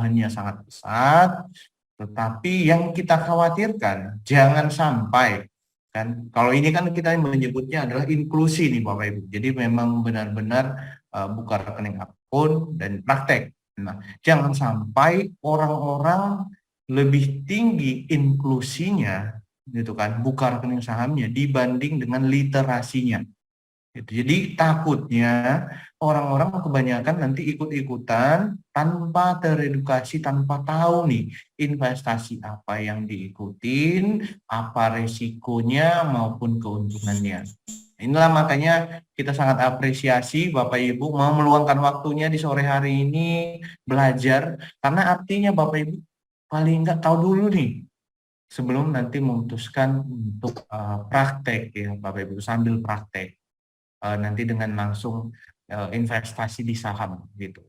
pertumbuhannya sangat pesat, tetapi yang kita khawatirkan jangan sampai kan kalau ini kan kita menyebutnya adalah inklusi nih Bapak Ibu. Jadi memang benar-benar buka rekening akun dan praktek. Nah, jangan sampai orang-orang lebih tinggi inklusinya gitu kan, buka rekening sahamnya dibanding dengan literasinya. Gitu. Jadi takutnya orang-orang kebanyakan nanti ikut-ikutan tanpa teredukasi, tanpa tahu nih investasi apa yang diikutin, apa resikonya maupun keuntungannya. Inilah makanya kita sangat apresiasi Bapak Ibu mau meluangkan waktunya di sore hari ini belajar, karena artinya Bapak Ibu paling nggak tahu dulu nih sebelum nanti memutuskan untuk praktek ya Bapak Ibu, sambil praktek nanti dengan langsung investasi di saham gitu.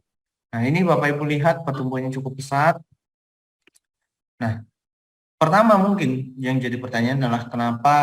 Nah ini Bapak Ibu lihat pertumbuhannya cukup pesat. Nah pertama mungkin yang jadi pertanyaan adalah kenapa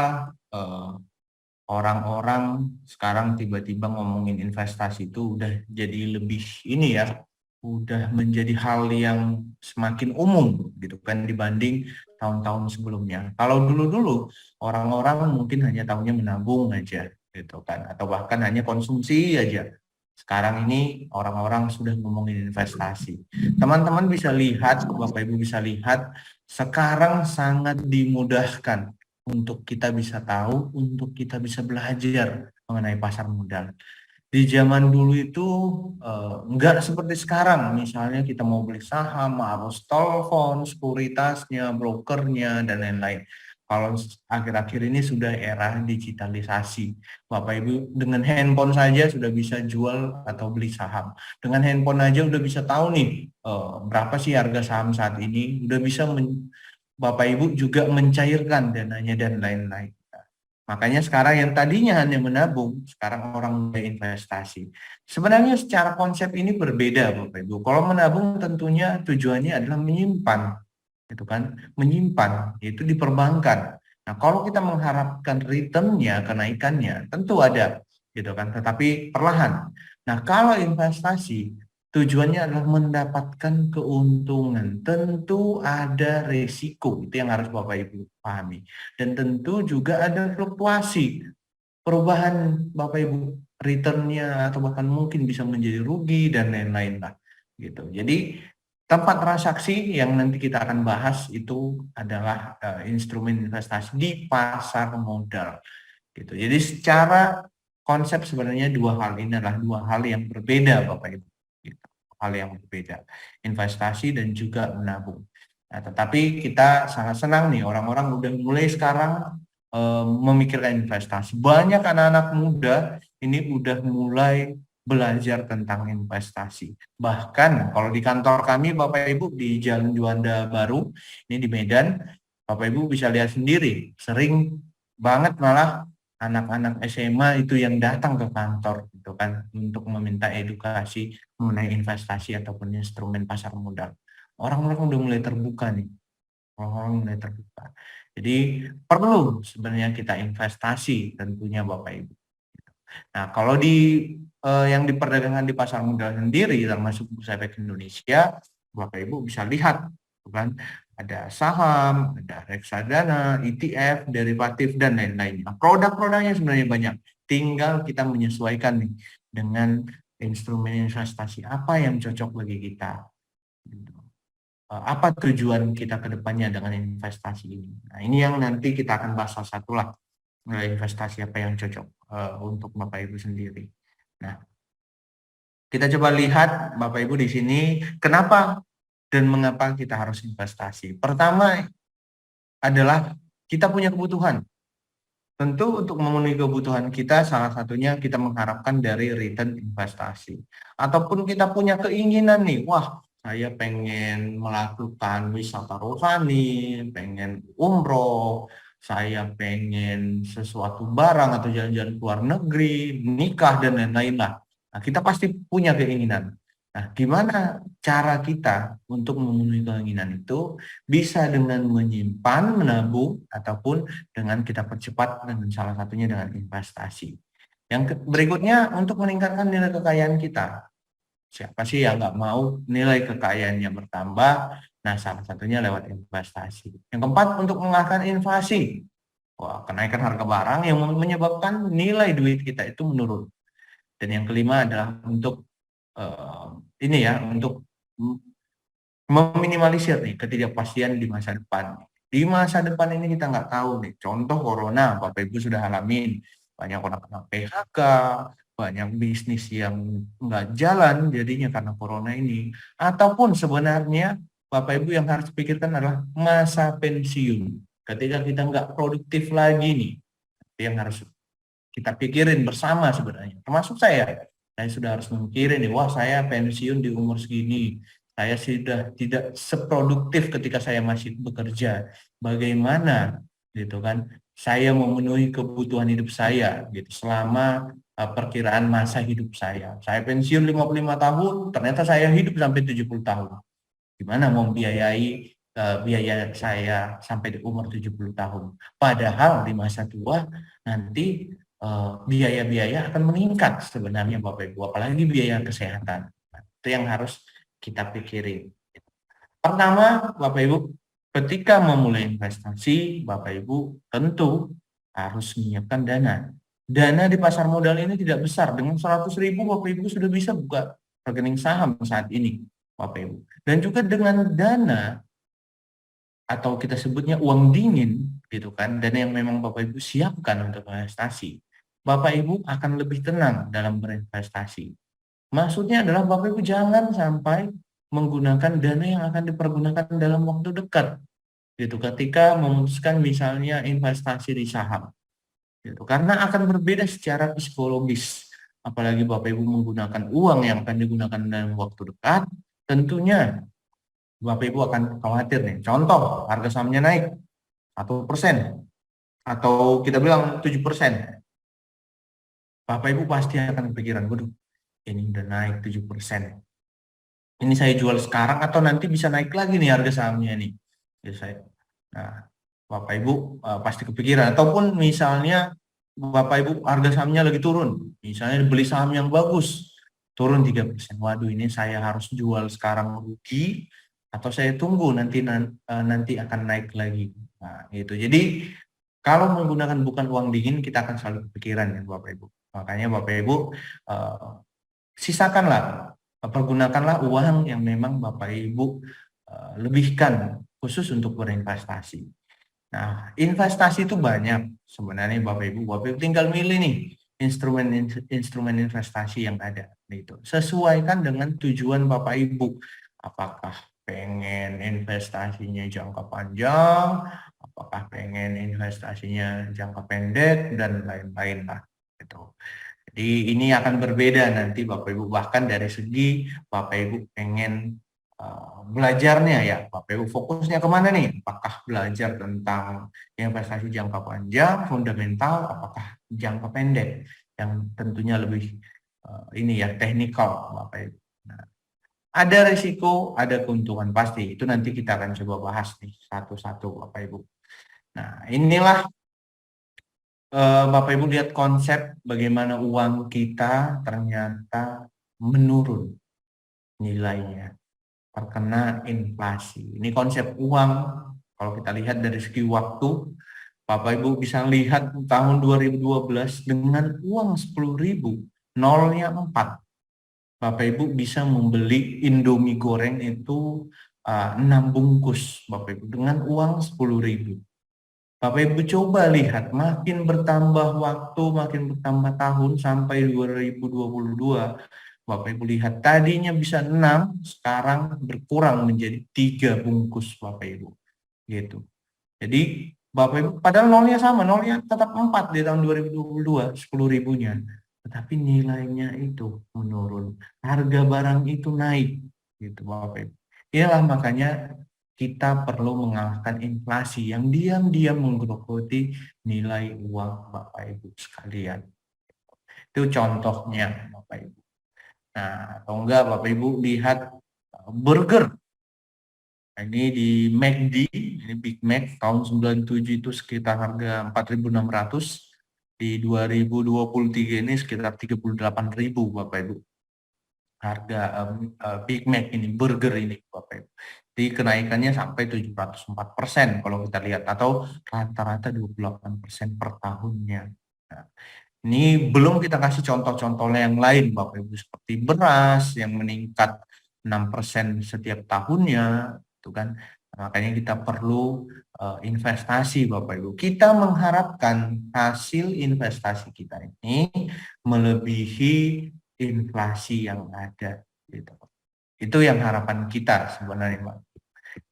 orang-orang sekarang tiba-tiba ngomongin investasi itu udah jadi lebih ini ya, udah menjadi hal yang semakin umum gitu kan dibanding tahun-tahun sebelumnya. Kalau dulu-dulu orang-orang mungkin hanya tahunya menabung aja gitu kan, atau bahkan hanya konsumsi aja. Sekarang ini orang-orang sudah ngomongin investasi. Teman-teman bisa lihat, Bapak Ibu bisa lihat, sekarang sangat dimudahkan untuk kita bisa tahu, untuk kita bisa belajar mengenai pasar modal. Di zaman dulu itu enggak seperti sekarang, misalnya kita mau beli saham harus telepon sekuritasnya, brokernya, dan lain-lain. Kalau akhir-akhir ini sudah era digitalisasi. Bapak Ibu dengan handphone saja sudah bisa jual atau beli saham. Dengan handphone aja udah bisa tahu nih berapa sih harga saham saat ini. Udah bisa Bapak Ibu juga mencairkan dananya dan lain-lain. Makanya sekarang yang tadinya hanya menabung, sekarang orang mulai investasi. Sebenarnya secara konsep ini berbeda Bapak Ibu. Kalau menabung tentunya tujuannya adalah menyimpan, gitu kan? Menyimpan, yaitu di perbankan. Nah, kalau kita mengharapkan returnnya, kenaikannya, tentu ada, gitu kan? Tetapi perlahan. Nah, kalau investasi tujuannya adalah mendapatkan keuntungan, tentu ada resiko, itu yang harus Bapak Ibu pahami. Dan tentu juga ada fluktuasi, perubahan Bapak Ibu, returnnya atau bahkan mungkin bisa menjadi rugi dan lain-lain lah gitu. Jadi tempat transaksi yang nanti kita akan bahas itu adalah instrumen investasi di pasar modal gitu. Jadi secara konsep sebenarnya dua hal ini adalah dua hal yang berbeda Bapak Ibu. Gitu. Hal yang berbeda, investasi dan juga menabung. Nah, tetapi kita sangat senang nih orang-orang udah mulai sekarang memikirkan investasi. Banyak anak-anak muda ini udah mulai belajar tentang investasi. Bahkan kalau di kantor kami Bapak Ibu di Jalan Juanda Baru, ini di Medan, Bapak Ibu bisa lihat sendiri, sering banget malah anak-anak SMA itu yang datang ke kantor gitu kan untuk meminta edukasi mengenai investasi ataupun instrumen pasar modal. Orang-orang udah mulai terbuka nih. Orang-orang mulai terbuka. Jadi perlu sebenarnya kita investasi tentunya Bapak Ibu. Nah, kalau di yang diperdagangkan di pasar modal sendiri termasuk Bursa Efek Indonesia, Bapak Ibu bisa lihat kan ada saham, ada reksadana, ETF, derivatif dan lain-lain. Nah, produk-produknya sebenarnya banyak. Tinggal kita menyesuaikan nih dengan instrumen investasi apa yang cocok bagi kita. Apa tujuan kita ke depannya dengan investasi ini. Nah, ini yang nanti kita akan bahas satu lah, investasi apa yang cocok untuk Bapak Ibu sendiri. Nah, kita coba lihat Bapak Ibu di sini, kenapa dan mengapa kita harus investasi. Pertama adalah kita punya kebutuhan. Tentu untuk memenuhi kebutuhan kita, salah satunya kita mengharapkan dari return investasi. Ataupun kita punya keinginan nih, wah saya pengen melakukan wisata rohani, pengen umroh, saya pengen sesuatu barang atau jalan-jalan ke luar negeri, nikah dan lain-lain lah. Nah, kita pasti punya keinginan. Nah, gimana cara kita untuk memenuhi keinginan itu? Bisa dengan menyimpan, menabung, ataupun dengan kita percepat dengan salah satunya dengan investasi. Yang berikutnya untuk meningkatkan nilai kekayaan kita. Siapa sih yang nggak mau nilai kekayaannya bertambah? Nah, salah satunya lewat investasi. Yang keempat, untuk mengalahkan inflasi. Wah, kenaikan harga barang yang menyebabkan nilai duit kita itu menurun. Dan yang kelima adalah untuk eh, ini ya, untuk meminimalisir nih ketidakpastian di masa depan. Di masa depan ini kita nggak tahu nih. Contoh corona, Bapak Ibu sudah alamin. Banyak orang kena PHK, banyak bisnis yang nggak jalan jadinya karena corona ini. Ataupun sebenarnya Bapak Ibu yang harus pikirkan adalah masa pensiun. Ketika kita nggak produktif lagi nih, itu yang harus kita pikirin bersama sebenarnya. Termasuk saya sudah harus memikirin nih, wah saya pensiun di umur segini, saya sudah tidak seproduktif ketika saya masih bekerja. Bagaimana gitu kan? Saya memenuhi kebutuhan hidup saya gitu selama perkiraan masa hidup saya. Saya pensiun 55 tahun, ternyata saya hidup sampai 70 tahun. Gimana mau biayai biaya saya sampai di umur 70 tahun. Padahal di masa tua nanti biaya-biaya akan meningkat sebenarnya Bapak Ibu, apalagi biaya kesehatan. Nah, itu yang harus kita pikirin. Pertama, Bapak Ibu, ketika memulai investasi, Bapak Ibu tentu harus menyiapkan dana. Dana di pasar modal ini tidak besar. Dengan 100.000 Bapak Ibu sudah bisa buka rekening saham saat ini, Bapak Ibu. Dan juga dengan dana atau kita sebutnya uang dingin, gitu kan, dana yang memang Bapak Ibu siapkan untuk investasi, Bapak Ibu akan lebih tenang dalam berinvestasi. Maksudnya adalah Bapak Ibu jangan sampai menggunakan dana yang akan dipergunakan dalam waktu dekat, gitu. Ketika memutuskan misalnya investasi di saham, gitu. Karena akan berbeda secara psikologis. Apalagi Bapak Ibu menggunakan uang yang akan digunakan dalam waktu dekat, tentunya Bapak Ibu akan khawatir nih. Contoh, harga sahamnya naik 1% atau kita bilang 7%. Bapak Ibu pasti akan kepikiran, waduh, ini udah naik 7%. Ini saya jual sekarang atau nanti bisa naik lagi nih harga sahamnya nih. Ya, nah, Bapak Ibu pasti kepikiran. Ataupun misalnya Bapak Ibu harga sahamnya lagi turun. Misalnya beli saham yang bagus, turun 3%. Waduh, ini saya harus jual sekarang rugi atau saya tunggu nanti akan naik lagi. Nah, gitu. Jadi kalau menggunakan bukan uang dingin, kita akan selalu kepikiran ya Bapak Ibu. Makanya Bapak Ibu sisakanlah, pergunakanlah uang yang memang Bapak Ibu lebihkan khusus untuk berinvestasi. Nah, investasi itu banyak sebenarnya Bapak Ibu. Bapak Ibu tinggal milih nih instrumen investasi yang ada. Gitu. Sesuaikan dengan tujuan Bapak Ibu. Apakah pengen investasinya jangka panjang, apakah pengen investasinya jangka pendek, dan lain-lain lah. Gitu. Jadi ini akan berbeda nanti Bapak Ibu, bahkan dari segi Bapak Ibu pengen belajarnya ya, Bapak Ibu fokusnya kemana nih? Apakah belajar tentang investasi jangka panjang, fundamental, apakah jangka pendek yang tentunya lebih ini ya teknikal Bapak Ibu. Nah, ada risiko, ada keuntungan pasti. Itu nanti kita akan coba bahas nih satu-satu Bapak Ibu. Nah, inilah Bapak Ibu lihat konsep bagaimana uang kita ternyata menurun nilainya, terkena inflasi. Ini konsep uang, kalau kita lihat dari segi waktu, Bapak Ibu bisa lihat tahun 2012 dengan uang 10.000, nolnya 4. Bapak Ibu bisa membeli Indomie goreng itu 6 bungkus, Bapak Ibu, dengan uang 10.000. Bapak Ibu coba lihat, makin bertambah waktu, makin bertambah tahun sampai 2022, Bapak Ibu lihat tadinya bisa 6, sekarang berkurang menjadi 3 bungkus Bapak Ibu. Gitu. Jadi Bapak Ibu, padahal nolnya sama, nolnya tetap 4 di tahun 2022, 10.000-nya. Tetapi nilainya itu menurun, harga barang itu naik. Gitu Bapak Ibu. Inilah makanya kita perlu mengalahkan inflasi yang diam-diam menggerogoti nilai uang Bapak Ibu sekalian. Itu contohnya Bapak Ibu. Nah, atau enggak Bapak Ibu lihat burger. Ini di McD, ini Big Mac tahun 97 itu sekitar harga 4.600, di 2023 ini sekitar 38.000 Bapak Ibu. harga Big Mac ini, burger ini, Bapak Ibu. Jadi kenaikannya sampai 704% kalau kita lihat, atau rata-rata 28% per tahunnya. Nah, ini belum kita kasih contoh-contohnya yang lain, Bapak Ibu, seperti beras yang meningkat 6% setiap tahunnya, itu kan. Makanya kita perlu investasi, Bapak Ibu. Kita mengharapkan hasil investasi kita ini melebihi inflasi yang ada, gitu. Itu yang harapan kita sebenarnya, Pak.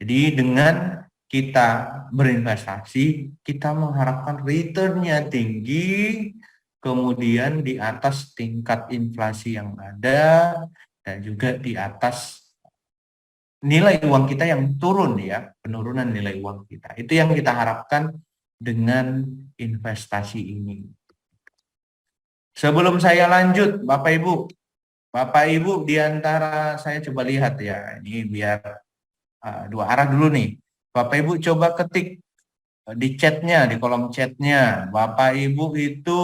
Jadi dengan kita berinvestasi, kita mengharapkan return-nya tinggi, kemudian di atas tingkat inflasi yang ada, dan juga di atas nilai uang kita yang turun ya, penurunan nilai uang kita. Itu yang kita harapkan dengan investasi ini. Sebelum saya lanjut, Bapak Ibu di antara saya coba lihat ya, ini biar dua arah dulu nih. Bapak Ibu coba ketik di chatnya, di kolom chatnya, Bapak Ibu itu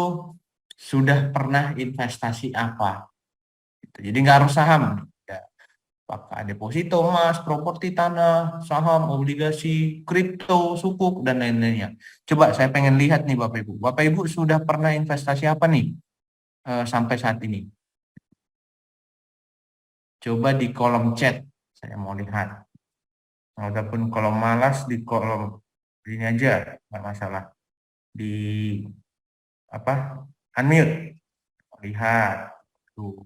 sudah pernah investasi apa? Gitu. Jadi nggak harus saham. Ya, apakah deposito emas, properti tanah, saham, obligasi, kripto, sukuk, dan lain-lainnya. Coba saya pengen lihat nih Bapak Ibu. Bapak Ibu sudah pernah investasi apa nih sampai saat ini? Coba di kolom chat, saya mau lihat. Walaupun kalau malas di kolom ini aja, nggak masalah. Di apa? Unmute. Lihat. Tuh.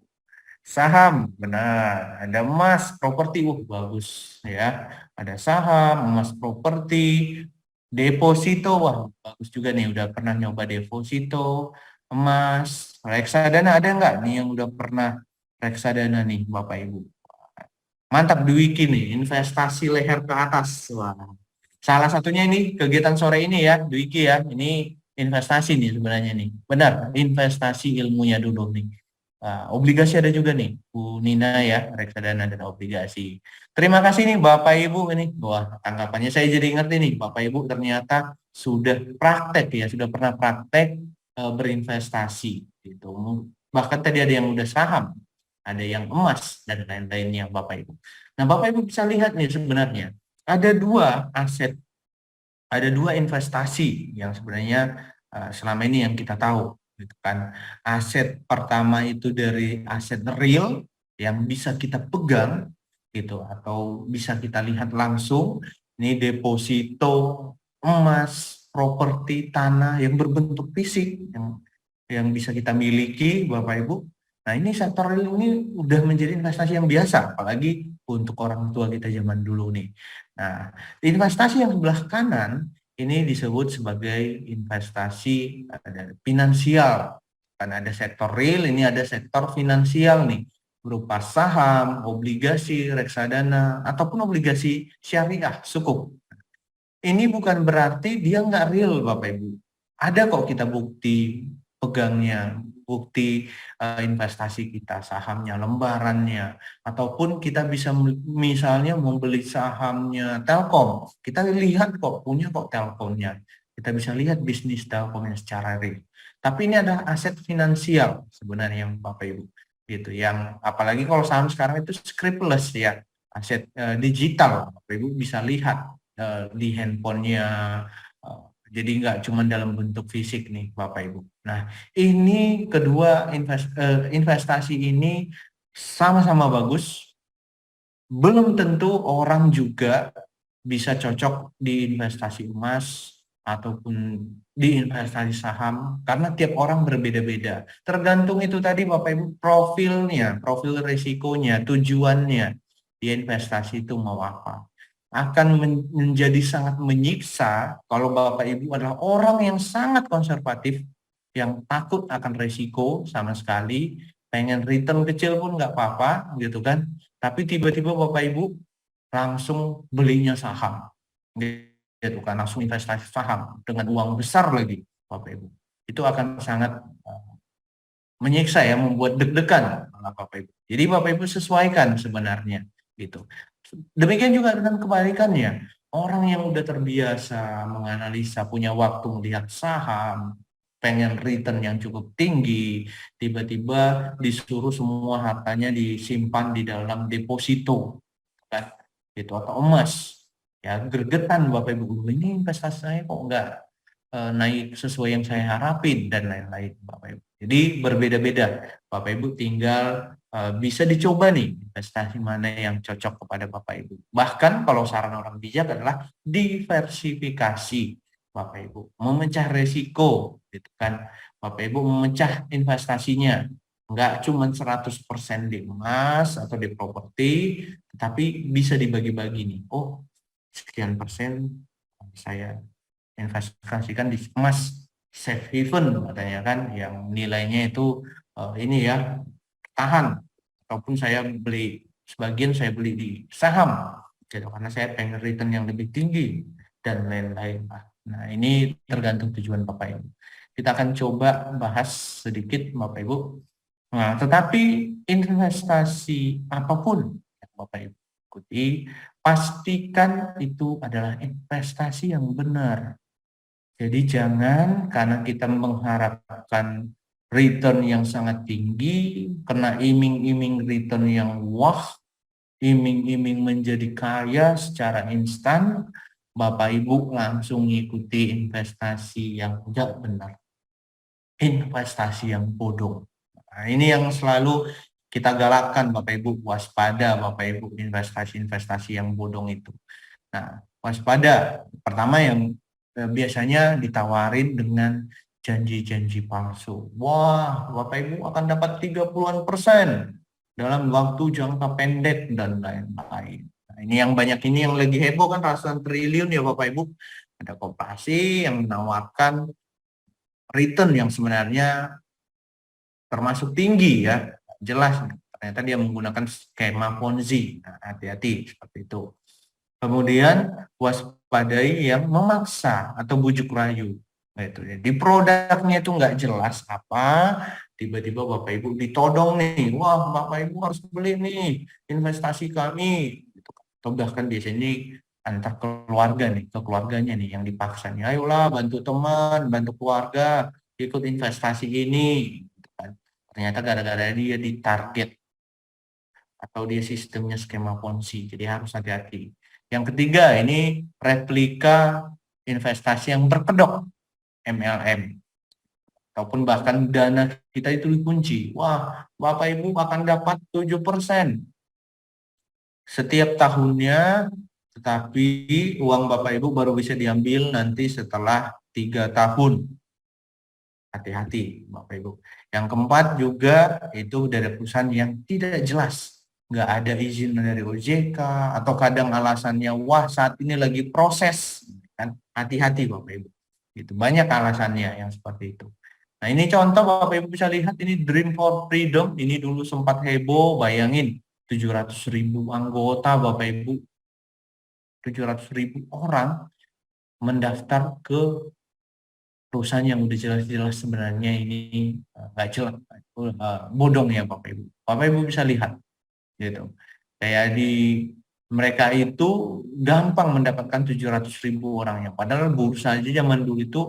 Saham, benar. Ada emas, properti, bagus ya. Ada saham, emas, properti, deposito, wah bagus juga nih. Udah pernah nyoba deposito, emas, reksadana ada nggak nih yang udah pernah reksadana nih, Bapak Ibu? Mantap di Wiki nih, investasi leher ke atas. Wah. Salah satunya ini kegiatan sore ini ya, di Wiki ya. Ini investasi nih sebenarnya nih. Benar, investasi ilmunya dulu nih. Obligasi ada juga nih, Bu Nina ya, reksadana dan obligasi. Terima kasih nih Bapak Ibu ini. Wah, tanggapannya saya jadi ngerti nih, Bapak Ibu ternyata sudah praktek ya, sudah pernah praktek berinvestasi gitu. Bahkan tadi ada yang udah saham, ada yang emas dan lain-lainnya Bapak Ibu. Nah, Bapak Ibu bisa lihat nih sebenarnya ada dua aset, ada dua investasi yang sebenarnya selama ini yang kita tahu gitu kan. Aset pertama itu dari aset real yang bisa kita pegang gitu atau bisa kita lihat langsung, ini deposito emas, properti tanah yang berbentuk fisik yang bisa kita miliki Bapak Ibu. Nah, ini sektor real ini udah menjadi investasi yang biasa, apalagi untuk orang tua kita zaman dulu nih. Nah, investasi yang sebelah kanan ini disebut sebagai investasi finansial. Kan ada sektor real, ini ada sektor finansial nih, berupa saham, obligasi, reksadana, ataupun obligasi syariah, sukuk. Ini bukan berarti dia nggak real, Bapak Ibu. Ada kok kita bukti pegangnya, bukti investasi kita, sahamnya, lembarannya, ataupun kita bisa misalnya membeli sahamnya Telkom. Kita lihat kok, punya kok Telkomnya. Kita bisa lihat bisnis Telkomnya secara real. Tapi ini adalah aset finansial sebenarnya Bapak Ibu. Gitu, yang apalagi kalau saham sekarang itu scriptless ya, aset digital. Bapak Ibu bisa lihat di handphonenya, jadi nggak cuma dalam bentuk fisik nih Bapak Ibu. Nah, ini kedua investasi ini sama-sama bagus, belum tentu orang juga bisa cocok di investasi emas ataupun di investasi saham karena tiap orang berbeda-beda. Tergantung itu tadi Bapak Ibu profilnya, profil risikonya, tujuannya di investasi itu mau apa. Akan menjadi sangat menyiksa kalau Bapak Ibu adalah orang yang sangat konservatif, yang takut akan risiko sama sekali, pengen return kecil pun nggak apa-apa gitu kan. Tapi tiba-tiba Bapak Ibu langsung belinya saham, gitu kan, langsung investasi saham dengan uang besar lagi, Bapak Ibu. Itu akan sangat menyiksa ya, membuat deg-degan Bapak Ibu. Jadi Bapak Ibu sesuaikan sebenarnya, gitu. Demikian juga dengan kebalikannya, orang yang udah terbiasa menganalisa, punya waktu melihat saham, pengen return yang cukup tinggi, tiba-tiba disuruh semua hartanya disimpan di dalam deposito, kan? Itu atau emas. Ya, gregetan Bapak Ibu, ini investasi saya kok nggak naik sesuai yang saya harapin dan lain-lain Bapak Ibu. Jadi berbeda-beda. Bapak Ibu tinggal bisa dicoba nih investasi mana yang cocok kepada Bapak Ibu. Bahkan kalau saran orang bijak adalah diversifikasi Bapak Ibu, memecah resiko gitu kan. Bapak Ibu memecah investasinya. Enggak cuma 100% di emas atau di properti, tetapi bisa dibagi-bagi nih. Oh, sekian persen saya investasikan di emas safe haven katanya kan, yang nilainya itu ini ya tahan, ataupun saya beli sebagian, saya beli di saham gitu karena saya pengen return yang lebih tinggi dan lain-lain. Nah, ini tergantung tujuan Bapak Ibu. Kita akan coba bahas sedikit Bapak Ibu. Nah, tetapi investasi apapun yang Bapak Ibu ikuti, pastikan itu adalah investasi yang benar. Jadi jangan karena kita mengharapkan return yang sangat tinggi, kena iming-iming return yang wah, iming-iming menjadi kaya secara instan, Bapak Ibu langsung mengikuti investasi yang tidak benar, investasi yang bodoh. Nah, ini yang selalu kita galakkan Bapak Ibu, waspada Bapak Ibu investasi-investasi yang bodong itu. Nah, waspada. Pertama yang biasanya ditawarin dengan janji-janji palsu. Wah, Bapak Ibu akan dapat 30-an% dalam waktu jangka pendek dan lain-lain. Nah, ini yang banyak, ini yang lagi heboh kan, ratusan triliun ya Bapak Ibu. Ada koperasi yang menawarkan return yang sebenarnya termasuk tinggi ya. Jelas, ternyata dia menggunakan skema Ponzi. Nah, hati-hati seperti itu. Kemudian waspadai yang memaksa atau bujuk rayu. Nah, itu ya. Di produknya itu nggak jelas apa, tiba-tiba Bapak Ibu ditodong nih, wah Bapak Ibu harus beli nih investasi kami. Gitu. Atau bahkan biasanya antar keluarga nih, ke keluarganya nih yang dipaksa nih, ayolah bantu teman, bantu keluarga, ikut investasi ini. Gitu kan. Ternyata gara-gara dia ditarget atau dia sistemnya skema Ponzi, jadi harus hati-hati. Yang ketiga ini replika investasi yang berkedok, MLM, ataupun bahkan dana kita itu dikunci. Wah, Bapak Ibu akan dapat 7% setiap tahunnya, tetapi uang Bapak Ibu baru bisa diambil nanti setelah 3 tahun. Hati-hati Bapak Ibu. Yang keempat juga itu dari perusahaan yang tidak jelas, nggak ada izin dari OJK, atau kadang alasannya wah saat ini lagi proses, kan? Hati-hati Bapak Ibu. Itu banyak alasannya yang seperti itu. Nah, ini contoh Bapak Ibu bisa lihat, ini Dream for Freedom, ini dulu sempat heboh, bayangin 700.000 anggota Bapak Ibu, 700.000 orang mendaftar ke perusahaan yang udah jelas-jelas sebenarnya ini nggak jelas, bodong ya Bapak Ibu. Bapak Ibu bisa lihat gitu. Kayak di mereka itu gampang mendapatkan 700.000 orangnya. Padahal bursa aja zaman dulu itu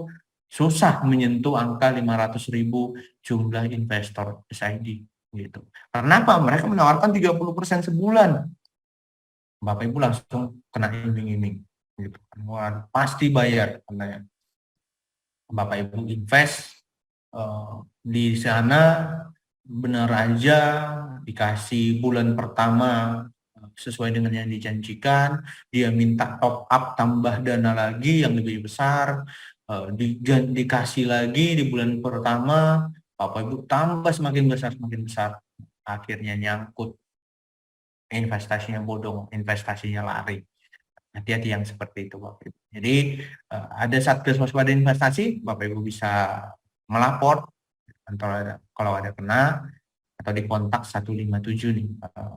susah menyentuh angka 500.000 jumlah investor SID gitu. Karena apa? Mereka menawarkan 30% sebulan. Bapak Ibu langsung kena iming-iming gitu. Wah, pasti bayar karena Bapak Ibu invest di sana, benar aja dikasih bulan pertama sesuai dengan yang dijanjikan, dia minta top up tambah dana lagi yang lebih besar, dikasih lagi di bulan pertama, Bapak Ibu tambah semakin besar, akhirnya nyangkut, investasinya bodong, investasinya lari. Hati-hati yang seperti itu Bapak Ibu. Jadi ada Satgas Waspada Investasi, Bapak Ibu bisa melapor kalau ada kena, atau di kontak 157 nih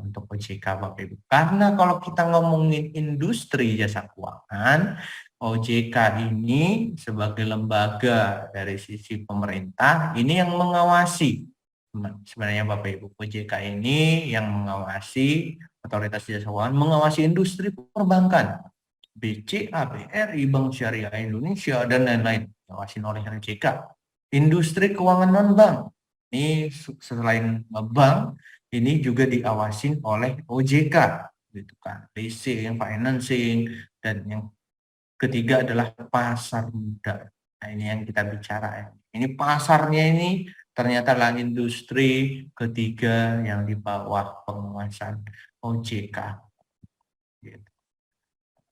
untuk OJK Bapak Ibu. Karena kalau kita ngomongin industri jasa keuangan, OJK ini sebagai lembaga dari sisi pemerintah ini yang mengawasi. Sebenarnya Bapak Ibu, OJK ini yang mengawasi, Otoritas Jasa Keuangan mengawasi industri perbankan, BCA, BRI, Bank Syariah Indonesia, dan lain-lain, diawasin oleh OJK. Industri keuangan non-bank. Ini selain bank, ini juga diawasin oleh OJK, gitu kan. Leasing, financing, dan yang ketiga adalah pasar modal. Nah, ini yang kita bicara ya. Ini pasarnya ini ternyata adalah industri ketiga yang di bawah pengawasan OJK. Gitu.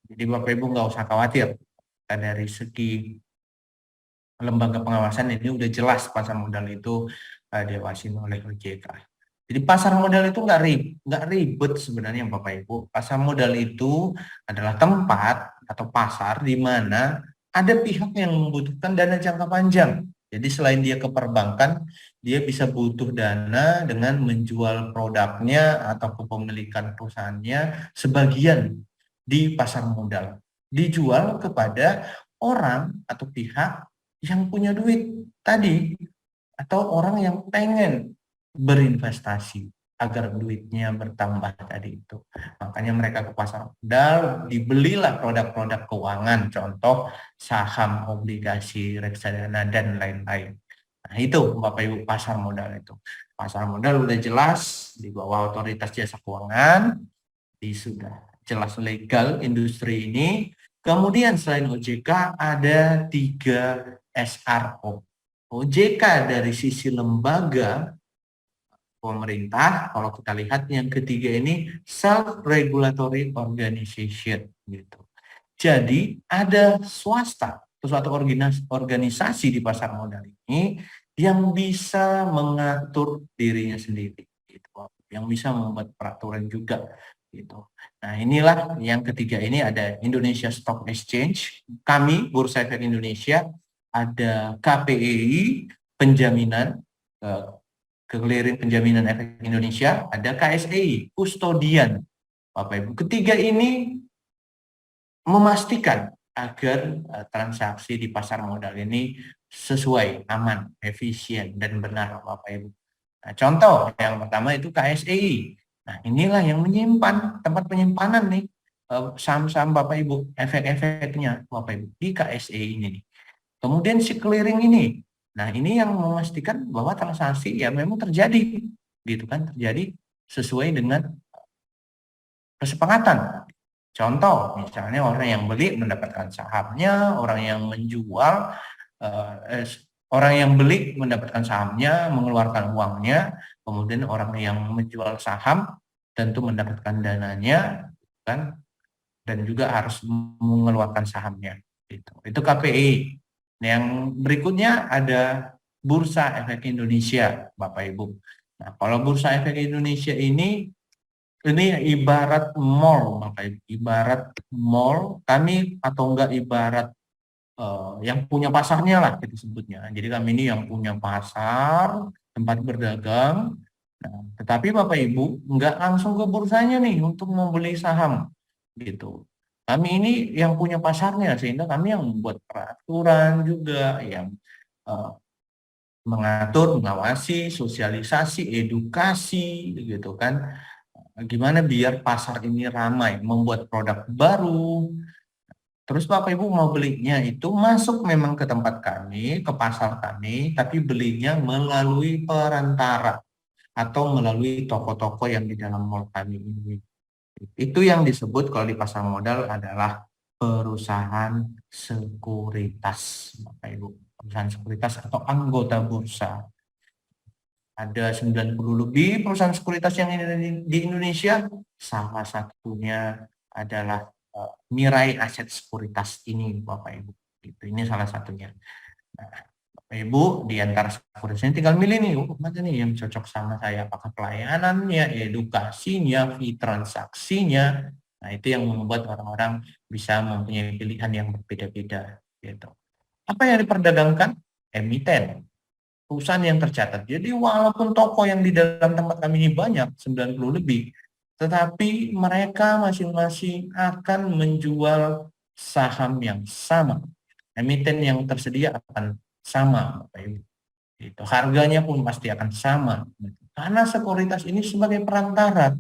Jadi Bapak Ibu nggak usah khawatir. Dari segi lembaga pengawasan ini udah jelas pasar modal itu diawasin oleh OJK. Jadi pasar modal itu nggak ribet sebenarnya Bapak Ibu. Pasar modal itu adalah tempat atau pasar di mana ada pihak yang membutuhkan dana jangka panjang. Jadi selain dia ke perbankan, dia bisa butuh dana dengan menjual produknya atau kepemilikan perusahaannya sebagian di pasar modal. Dijual kepada orang atau pihak yang punya duit tadi atau orang yang pengen berinvestasi agar duitnya bertambah tadi itu. Makanya mereka ke pasar modal, dibelilah produk-produk keuangan, contoh saham, obligasi, reksadana, dan lain-lain. Nah itu Bapak Ibu pasar modal itu. Pasar modal udah jelas di bawah otoritas jasa keuangan, sudah jelas legal industri ini. Kemudian selain OJK ada 3 SRO. OJK dari sisi lembaga pemerintah, kalau kita lihat yang ketiga ini self-regulatory organization gitu. Jadi ada swasta atau suatu organisasi di pasar modal ini yang bisa mengatur dirinya sendiri, gitu. Yang bisa membuat peraturan juga, gitu. Nah inilah yang ketiga ini ada Indonesia Stock Exchange, kami Bursa Efek Indonesia, ada KPEI penjaminan Clearing Penjaminan Efek Indonesia, ada KSEI, kustodian. Bapak Ibu, ketiga ini memastikan agar transaksi di pasar modal ini sesuai, aman, efisien, dan benar Bapak Ibu. Nah, contoh yang pertama itu KSEI. Nah, inilah yang menyimpan, tempat penyimpanan nih saham-saham Bapak Ibu, efek-efeknya Bapak Ibu di KSEI ini. Kemudian si clearing ini. Nah, ini yang memastikan bahwa transaksi ya memang terjadi, gitu kan, terjadi sesuai dengan kesepakatan. Contoh, misalnya orang yang beli mendapatkan sahamnya, orang yang menjual, orang yang beli mendapatkan sahamnya, mengeluarkan uangnya, kemudian orang yang menjual saham tentu mendapatkan dananya, kan, dan juga harus mengeluarkan sahamnya. Itu KPI. Yang berikutnya ada Bursa Efek Indonesia, Bapak Ibu. Nah, kalau Bursa Efek Indonesia ini ibarat mall, Bapak Ibu. Ibarat mall, kami atau enggak ibarat yang punya pasarnya lah kita sebutnya. Jadi kami ini yang punya pasar, tempat berdagang. Nah, tetapi Bapak Ibu enggak langsung ke bursanya nih untuk membeli saham, gitu. Kami ini yang punya pasarnya, sehingga kami yang membuat peraturan juga, yang mengatur, mengawasi, sosialisasi, edukasi, gitu kan. Gimana biar pasar ini ramai, membuat produk baru. Terus Bapak Ibu mau belinya itu masuk memang ke tempat kami, ke pasar kami, tapi belinya melalui perantara atau melalui toko-toko yang di dalam mall kami ini. Itu yang disebut kalau di pasar modal adalah perusahaan sekuritas, Bapak Ibu. Perusahaan sekuritas atau anggota bursa. Ada 90 lebih perusahaan sekuritas yang di Indonesia. Salah satunya adalah Mirai Aset Sekuritas ini, Bapak Ibu. Ini salah satunya. Nah, Bapak Ibu, di antara sekuritas ini tinggal milih nih, mana nih yang cocok sama saya, apakah pelayanannya, edukasinya, fee transaksinya. Nah, itu yang membuat orang-orang bisa mempunyai pilihan yang berbeda-beda, gitu. Apa yang diperdagangkan? Emiten, perusahaan yang tercatat. Jadi walaupun toko yang di dalam tempat kami ini banyak, 90 lebih, tetapi mereka masing-masing akan menjual saham yang sama. Emiten yang tersedia akan sama, Bapak Ibu. Itu harganya pun pasti akan sama. Karena sekuritas ini sebagai perantara,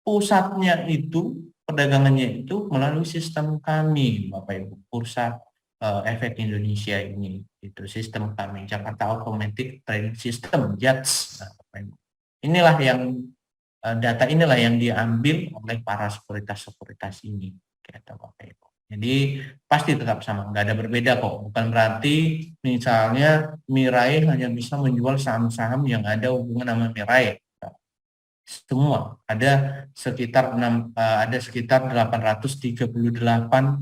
pusatnya itu, perdagangannya itu melalui sistem kami, Bapak Ibu, bursa Efek Indonesia ini. Itu sistem kami, Jakarta Automatic Trading System, JATS. Nah, inilah yang data inilah yang diambil oleh para sekuritas-sekuritas ini, gitu Bapak Ibu. Jadi pasti tetap sama, nggak ada berbeda kok. Bukan berarti misalnya Mirai hanya bisa menjual saham-saham yang ada hubungan sama Mirai. Semua ada sekitar 838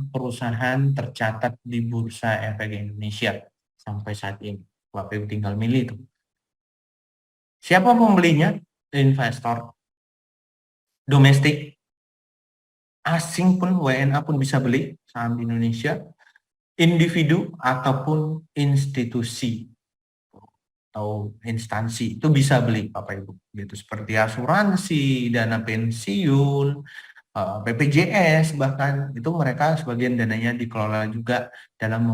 perusahaan tercatat di Bursa Efek Indonesia sampai saat ini. Bapak Ibu tinggal milih itu. Siapa pembelinya? Investor domestik, asing pun, WNA pun bisa beli saham di Indonesia, individu ataupun institusi atau instansi itu bisa beli Bapak Ibu, gitu, seperti asuransi, dana pensiun, BPJS, bahkan itu mereka sebagian dananya dikelola juga dalam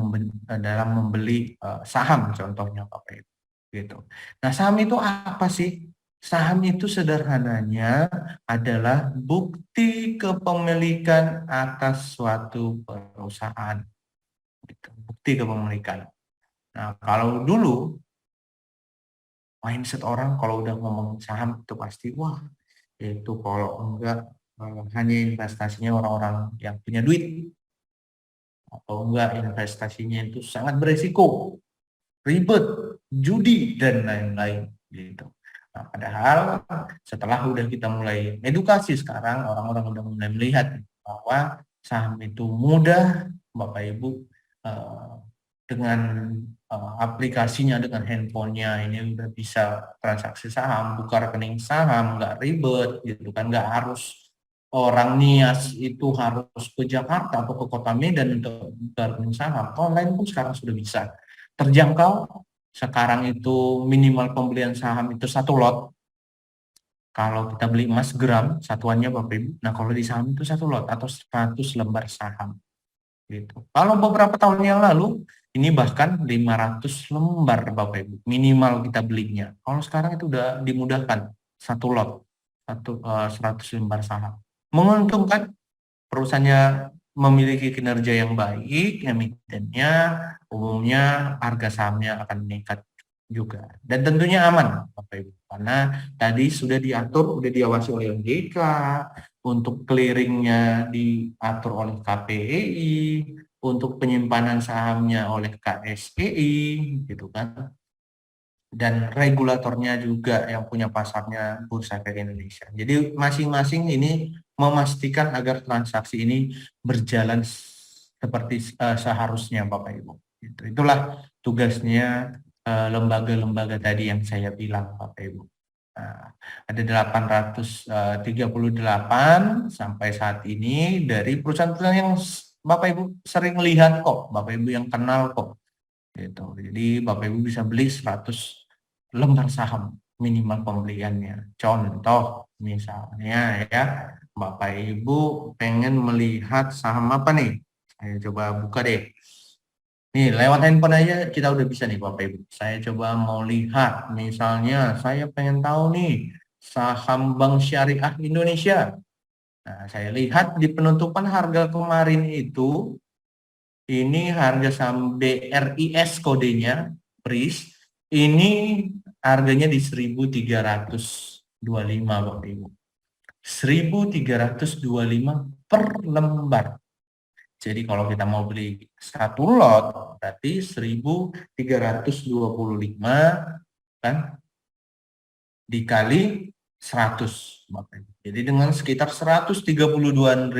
membeli saham, contohnya Bapak Ibu, gitu. Nah, saham itu apa sih? Saham itu sederhananya adalah bukti kepemilikan atas suatu perusahaan, gitu. Bukti kepemilikan. Nah, kalau dulu mindset orang kalau udah ngomong saham itu pasti wah, itu kalau enggak hanya investasinya orang-orang yang punya duit, atau enggak investasinya itu sangat beresiko, ribet, judi dan lain-lain, gitu. Nah, padahal setelah udah kita mulai edukasi sekarang, orang-orang udah mulai melihat bahwa saham itu mudah, Bapak Ibu, eh, dengan aplikasinya, dengan handphonenya ini udah bisa transaksi saham, buka rekening saham, nggak ribet, gitu kan, nggak harus orang nias itu harus ke Jakarta atau ke Kota Medan untuk buka rekening saham. Online pun sekarang sudah bisa terjangkau. Sekarang itu minimal pembelian saham itu 1 lot. Kalau kita beli emas gram satuannya Bapak Ibu. Nah, kalau di saham itu 1 lot atau 100 lembar saham, gitu. Kalau beberapa tahun yang lalu ini bahkan 500 lembar Bapak Ibu minimal kita belinya. Kalau sekarang itu udah dimudahkan 1 lot, 100 lembar saham. Menguntungkan, perusahaannya memiliki kinerja yang baik, emitennya umumnya harga sahamnya akan meningkat juga. Dan tentunya aman, Bapak Ibu, karena tadi sudah diatur, sudah diawasi oleh OJK, untuk clearingnya diatur oleh KPEI, untuk penyimpanan sahamnya oleh KSEI, gitu kan. Dan regulatornya juga yang punya pasarnya Bursa Efek Indonesia. Jadi masing-masing ini memastikan agar transaksi ini berjalan seperti seharusnya Bapak Ibu. Itulah tugasnya lembaga-lembaga tadi yang saya bilang Bapak Ibu. Nah, ada 838 sampai saat ini dari perusahaan-perusahaan yang Bapak Ibu sering lihat kok, Bapak Ibu yang kenal kok, gitu. Jadi Bapak Ibu bisa beli 100 lembar saham minimal pembeliannya. Contoh misalnya ya, Bapak Ibu pengen melihat saham apa nih? Saya coba buka deh. Nih, lewat handphone aja kita udah bisa nih Bapak Ibu. Saya coba mau lihat, misalnya saya pengen tahu nih saham Bank Syariah Indonesia. Nah, saya lihat di penutupan harga kemarin itu, ini harga saham BRIS kodenya, BRIS, ini harganya di 1.325 Bapak Ibu. 1.325 per lembar. Jadi kalau kita mau beli 1 lot, berarti 1.325 kan dikali 100 Bapak Ibu. Jadi dengan sekitar 132.000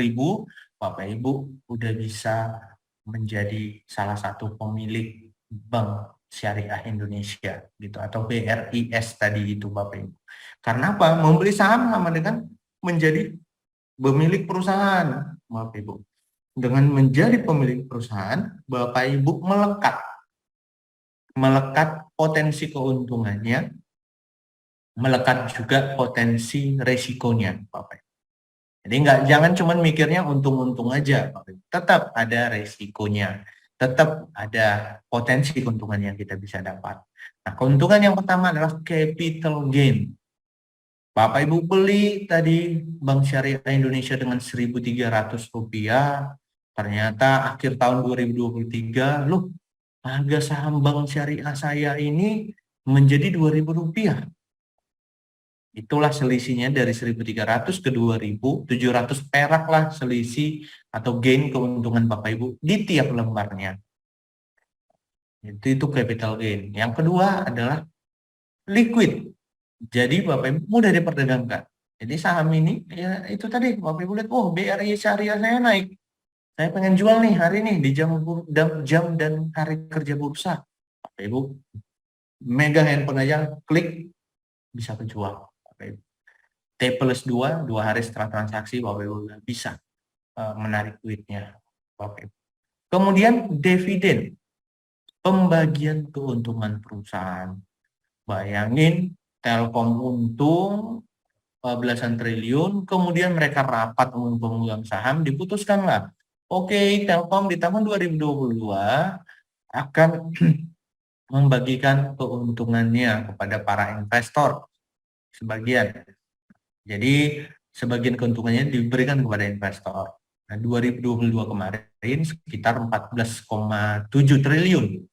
Bapak Ibu udah bisa menjadi salah satu pemilik Bank Syariah Indonesia, gitu, atau BRIS tadi itu Bapak Ibu. Karena apa? Membeli saham sama dengan menjadi pemilik perusahaan Bapak Ibu. Dengan menjadi pemilik perusahaan, Bapak Ibu melekat potensi keuntungannya, melekat juga potensi resikonya Bapak Ibu. Jadi jangan cuma mikirnya untung-untung aja, Bapak Ibu. Tetap ada resikonya, tetap ada potensi keuntungan yang kita bisa dapat. Nah, keuntungan yang pertama adalah capital gain. Bapak Ibu beli tadi Bank Syariah Indonesia dengan Rp1.300, Ternyata akhir tahun 2023, loh, harga saham bank syariah saya ini menjadi Rp2.000. Itulah selisihnya dari 1.300 ke 2.000, 700 perak lah selisih atau gain keuntungan Bapak Ibu di tiap lembarnya. Itu capital gain. Yang kedua adalah liquid. Jadi Bapak Ibu mudah diperdagangkan. Jadi saham ini ya itu tadi Bapak Ibu lihat, oh BRI Syariah saya naik. Saya pengen jual nih hari ini di jam dan hari kerja bursa. Bapak Ibu megang handphone aja, klik, bisa kejual. Bapak Ibu. T+2, 2 hari setelah transaksi Bapak Ibu bisa menarik duitnya. Bapak Ibu. Kemudian dividen, pembagian keuntungan perusahaan. Bayangin Telkom untung belasan triliun, kemudian mereka rapat umum pemegang saham, diputuskanlah, oke, Telkom di tahun 2022 akan membagikan keuntungannya kepada para investor sebagian. Jadi sebagian keuntungannya diberikan kepada investor. Nah, 2022 kemarin sekitar 14,7 triliun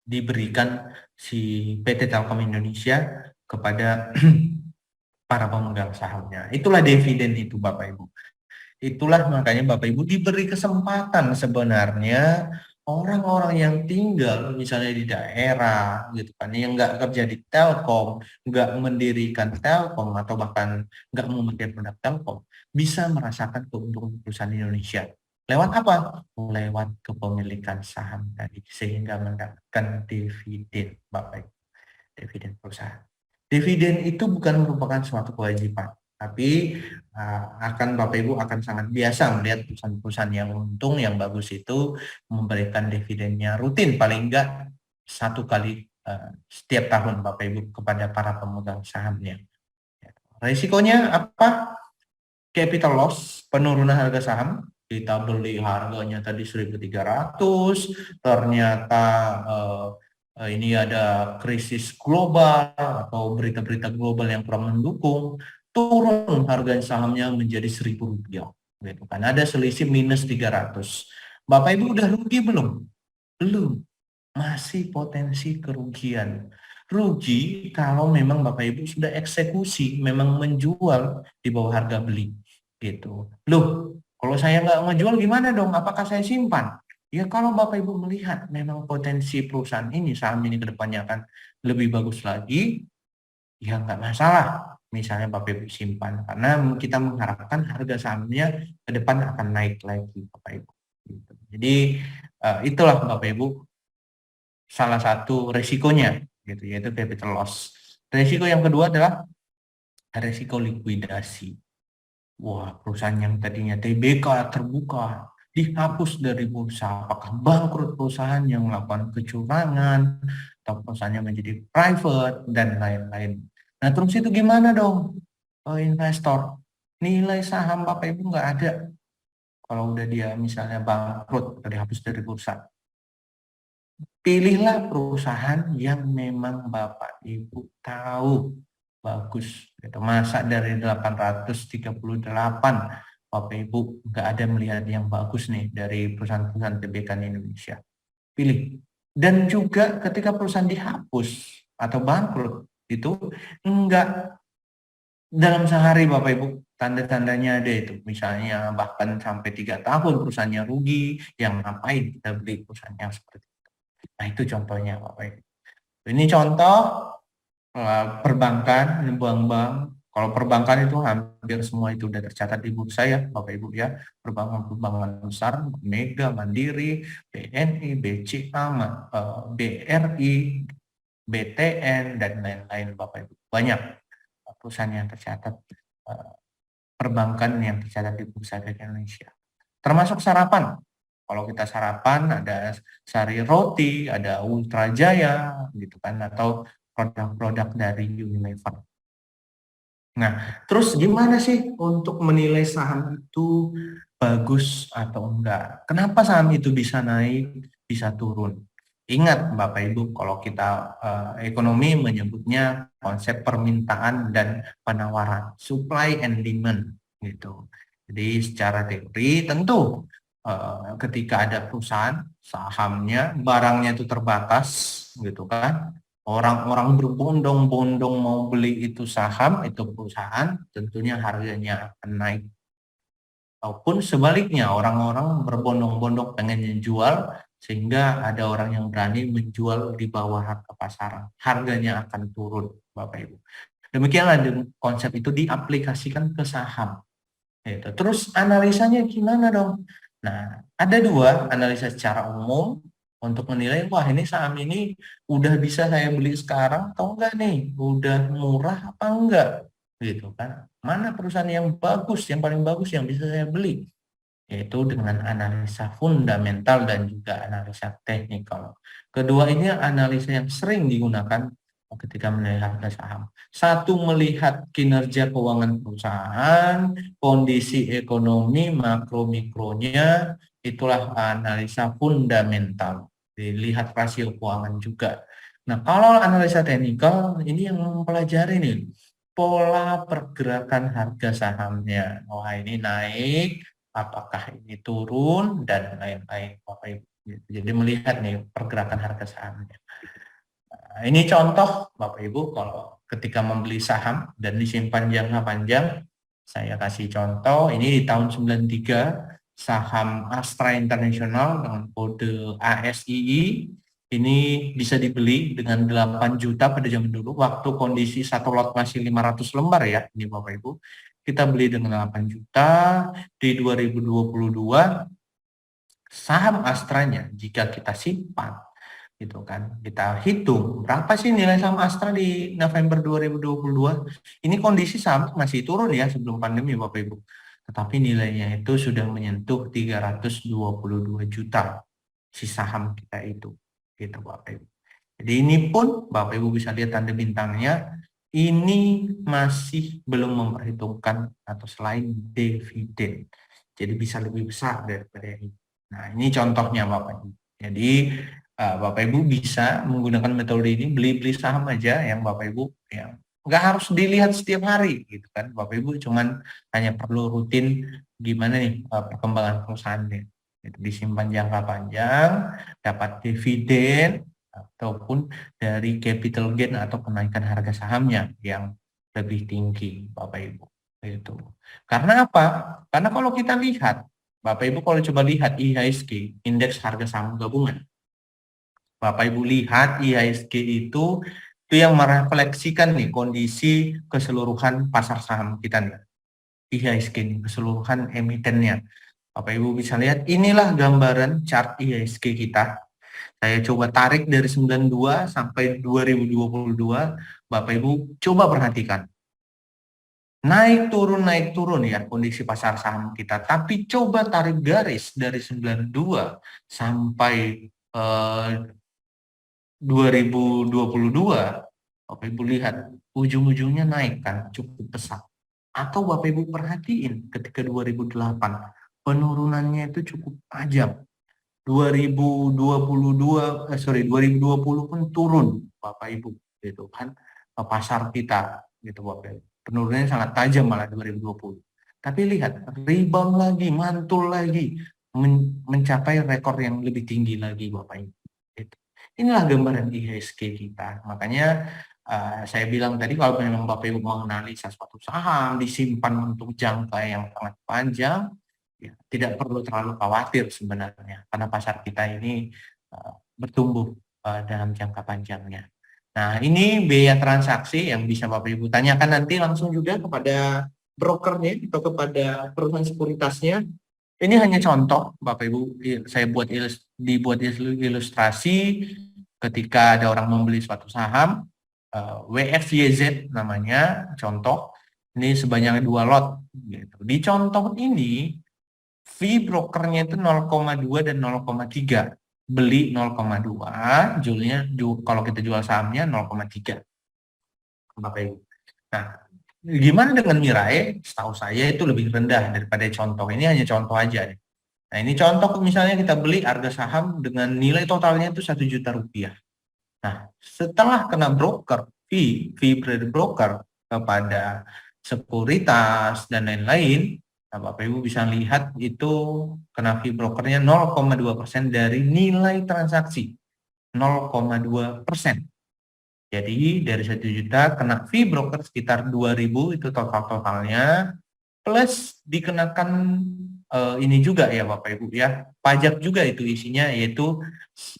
diberikan si PT Telkom Indonesia kepada para pemegang sahamnya. Itulah dividen itu Bapak Ibu. Itulah makanya Bapak Ibu diberi kesempatan sebenarnya orang-orang yang tinggal misalnya di daerah gitu kan, yang nggak kerja di Telkom, nggak mendirikan Telkom atau bahkan nggak memakai produk Telkom, bisa merasakan keuntungan perusahaan Indonesia. Lewat apa? Lewat kepemilikan saham tadi sehingga mendapatkan dividen Bapak Ibu, dividen perusahaan. Dividen itu bukan merupakan suatu kewajiban, tapi akan Bapak Ibu akan sangat biasa melihat perusahaan-perusahaan yang untung, yang bagus itu memberikan dividennya rutin, paling enggak 1 kali setiap tahun Bapak Ibu kepada para pemegang sahamnya. Risikonya apa? Capital loss, penurunan harga saham. Kita beli harganya tadi 1.300, ternyata ini ada krisis global atau berita-berita global yang kurang mendukung, turun harga sahamnya menjadi Rp1.000, gitu kan. Ada selisih minus 300. Bapak Ibu udah rugi belum? Belum. Masih potensi kerugian. Rugi kalau memang Bapak Ibu sudah eksekusi, memang menjual di bawah harga beli, gitu. Loh, kalau saya nggak ngejual gimana dong? Apakah saya simpan? Ya kalau Bapak Ibu melihat memang potensi perusahaan ini, saham ini ke depannya akan lebih bagus lagi, ya nggak masalah. Misalnya Bapak Ibu simpan, karena kita mengharapkan harga sahamnya ke depan akan naik lagi Bapak Ibu. Gitu. Jadi itulah Bapak Ibu salah satu resikonya, gitu, yaitu capital loss. Resiko yang kedua adalah resiko likuidasi. Wah, perusahaan yang tadinya TBK terbuka dihapus dari bursa. Apakah bangkrut perusahaan yang melakukan kecurangan, atau perusahaannya menjadi private, dan lain-lain. Nah, terus itu gimana dong, investor? Nilai saham Bapak Ibu nggak ada kalau udah dia misalnya bangkrut atau dihapus dari bursa. Pilihlah perusahaan yang memang Bapak Ibu tahu bagus. Gitu. Masa dari 838 Bapak Ibu nggak ada melihat yang bagus nih dari perusahaan-perusahaan TBK di Indonesia. Pilih. Dan juga ketika perusahaan dihapus atau bangkrut itu enggak dalam sehari Bapak Ibu, tanda-tandanya ada itu. Misalnya bahkan sampai 3 tahun perusahaannya rugi, yang ngapain kita beli perusahaan yang seperti itu. Nah itu contohnya Bapak Ibu. Ini contoh perbankan, bank-bank. Kalau perbankan itu hampir semua itu sudah tercatat di bursa ya Bapak Ibu ya. Perbankan-perbankan besar, Mega, Mandiri, BNI, BCA, BRI, BTN, dan lain-lain Bapak Ibu. Banyak perusahaan yang tercatat, perbankan yang tercatat di Bursa Efek Indonesia. Termasuk sarapan. Kalau kita sarapan ada Sari Roti, ada Ultra Jaya, gitu kan, atau produk-produk dari Unilever. Nah, terus gimana sih untuk menilai saham itu bagus atau enggak? Kenapa saham itu bisa naik, bisa turun? Ingat Bapak Ibu, kalau kita ekonomi menyebutnya konsep permintaan dan penawaran, supply and demand gitu. Jadi secara teori tentu ketika ada perusahaan, sahamnya, barangnya itu terbatas, gitu kan. Orang-orang berbondong-bondong mau beli itu saham, itu perusahaan, tentunya harganya akan naik. Ataupun sebaliknya, orang-orang berbondong-bondong pengen jual, sehingga ada orang yang berani menjual di bawah harga pasaran. Harganya akan turun, Bapak Ibu. Demikianlah konsep itu diaplikasikan ke saham. Gitu. Terus analisanya gimana dong? Nah, ada dua analisa secara umum untuk menilai, wah ini saham ini udah bisa saya beli sekarang atau enggak nih? Udah murah apa enggak? Gitu kan. Mana perusahaan yang bagus, yang paling bagus yang bisa saya beli? Yaitu dengan analisa fundamental dan juga analisa teknikal. Kedua ini analisa yang sering digunakan ketika melihat harga saham. Satu, melihat kinerja keuangan perusahaan, kondisi ekonomi, makro mikronya, itulah analisa fundamental. Dilihat rasio keuangan juga. Nah, kalau analisa teknikal, ini yang mempelajari nih, pola pergerakan harga sahamnya. Wah, ini naik, apakah ini turun, dan lain-lain. Jadi melihat nih pergerakan harga sahamnya. Nah, ini contoh Bapak Ibu kalau ketika membeli saham dan disimpan jangka panjang, saya kasih contoh, ini di tahun 93 saham Astra International dengan kode ASII ini bisa dibeli dengan 8 juta pada zaman dulu, waktu kondisi satu lot masih 500 lembar ya, ini Bapak Ibu. Kita beli dengan 8 juta, di 2022 saham Astranya jika kita simpan gitu kan. Kita hitung berapa sih nilai saham Astra di November 2022. Ini kondisi saham masih turun ya sebelum pandemi Bapak Ibu. Tetapi nilainya itu sudah menyentuh 322 juta si saham kita itu. Gitu Bapak Ibu. Jadi ini pun Bapak Ibu bisa lihat tanda bintangnya, ini masih belum memperhitungkan atau selain dividen. Jadi bisa lebih besar daripada ini. Nah, ini contohnya Bapak Ibu. Jadi Bapak Ibu bisa menggunakan metode ini, beli-beli saham aja yang Bapak Ibu yang nggak harus dilihat setiap hari gitu kan. Bapak Ibu cuman hanya perlu rutin gimana nih perkembangan perusahaannya. Itu disimpan jangka panjang, dapat dividen ataupun dari capital gain atau kenaikan harga sahamnya yang lebih tinggi Bapak Ibu. Itu. Karena apa? Karena kalau kita lihat Bapak Ibu kalau coba lihat IHSG, indeks harga saham gabungan. Bapak Ibu lihat IHSG itu yang merefleksikan nih kondisi keseluruhan pasar saham kita nih. IHSG nih, keseluruhan emitennya. Bapak Ibu bisa lihat inilah gambaran chart IHSG kita. Saya coba tarik dari 92 sampai 2022. Bapak Ibu coba perhatikan. Naik turun ya kondisi pasar saham kita. Tapi coba tarik garis dari 92 sampai 2022, Bapak Ibu lihat ujung-ujungnya naik kan cukup pesat. Atau Bapak Ibu perhatiin ketika 2008 penurunannya itu cukup tajam. 2020 pun turun Bapak Ibu gitu kan pasar kita gitu Bapak Ibu. Penurunannya sangat tajam malah 2020. Tapi lihat rebound lagi, mantul lagi mencapai rekor yang lebih tinggi lagi Bapak Ibu. Gitu. Inilah gambaran IHSG kita. Makanya saya bilang tadi kalau memang Bapak Ibu menganalisa suatu saham disimpan untuk jangka yang sangat panjang, ya, tidak perlu terlalu khawatir sebenarnya karena pasar kita ini bertumbuh dalam jangka panjangnya. Nah, ini biaya transaksi yang bisa Bapak Ibu tanyakan nanti langsung juga kepada brokernya atau kepada perusahaan sekuritasnya. Ini hanya contoh, Bapak Ibu, saya dibuat ilustrasi ketika ada orang membeli suatu saham, WFYZ namanya, contoh, ini sebanyak 2 lot. Gitu. Di contoh ini, fee brokernya itu 0,2 dan 0,3. Beli 0,2, jualnya kalau kita jual sahamnya 0,3. Bapak Ibu. Nah, gimana dengan Mirai? Setahu saya itu lebih rendah daripada contoh. Ini hanya contoh aja. Nah, ini contoh misalnya kita beli harga saham dengan nilai totalnya itu 1 juta rupiah. Nah, setelah kena broker, fee broker kepada sekuritas dan lain-lain, Nah, Bapak Ibu bisa lihat itu kena fee brokernya 0,2% dari nilai transaksi. 0,2%. Jadi dari 1 juta kena fee broker sekitar 2.000 itu totalnya, plus dikenakan ini juga ya Bapak Ibu ya, pajak juga itu isinya, yaitu